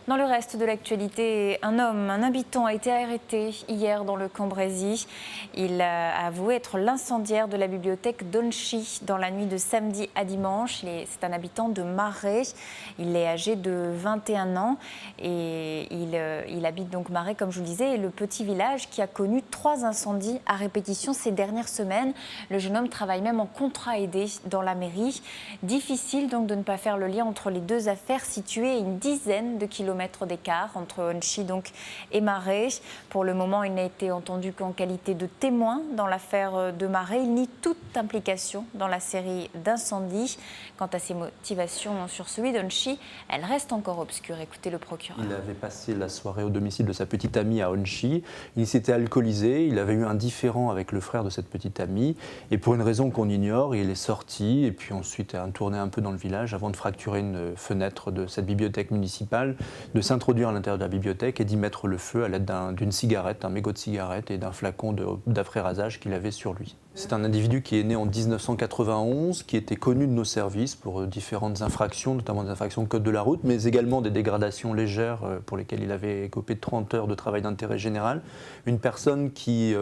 Dans le reste de l'actualité, un habitant a été arrêté hier dans le Cambrésis. Il a avoué être l'incendiaire de la bibliothèque d'Onchy dans la nuit de samedi à dimanche. C'est un habitant de Marais. Il est âgé de 21 ans et il habite donc Marais, comme je vous le disais, et le petit village qui a connu 3 incendies à répétition ces dernières semaines. Le jeune homme travaille même en contrat aidé dans la mairie. Difficile donc de ne pas faire le lien entre les deux affaires situées à une dizaine de kilomètres d'écart entre Onchy donc et Marais. Pour le moment, il n'a été entendu qu'en qualité de témoin dans l'affaire de Marais. Il nie toute implication dans la série d'incendies. Quant à ses motivations sur celui d'Onchy, elles restent encore obscures. Écoutez le procureur. Il avait passé la soirée au domicile de sa petite amie à Onchy. Il s'était alcoolisé, il avait eu un différend avec le frère de cette petite amie. Et pour une raison qu'on ignore, il est sorti et puis ensuite a tourné un peu dans le village avant de fracturer une fenêtre de cette bibliothèque municipale, de s'introduire à l'intérieur de la bibliothèque et d'y mettre le feu à l'aide d'une cigarette, un mégot de cigarette et d'un flacon d'après-rasage qu'il avait sur lui. C'est un individu qui est né en 1991, qui était connu de nos services pour différentes infractions, notamment des infractions de code de la route, mais également des dégradations légères pour lesquelles il avait écopé de 30 heures de travail d'intérêt général. Une personne qui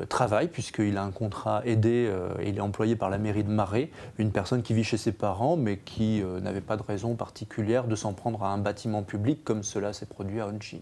travaille, puisqu'il a un contrat aidé et il est employé par la mairie de Marais. Une personne qui vit chez ses parents, mais qui n'avait pas de raison particulière de s'en prendre à un bâtiment public comme cela s'est produit à Onchy.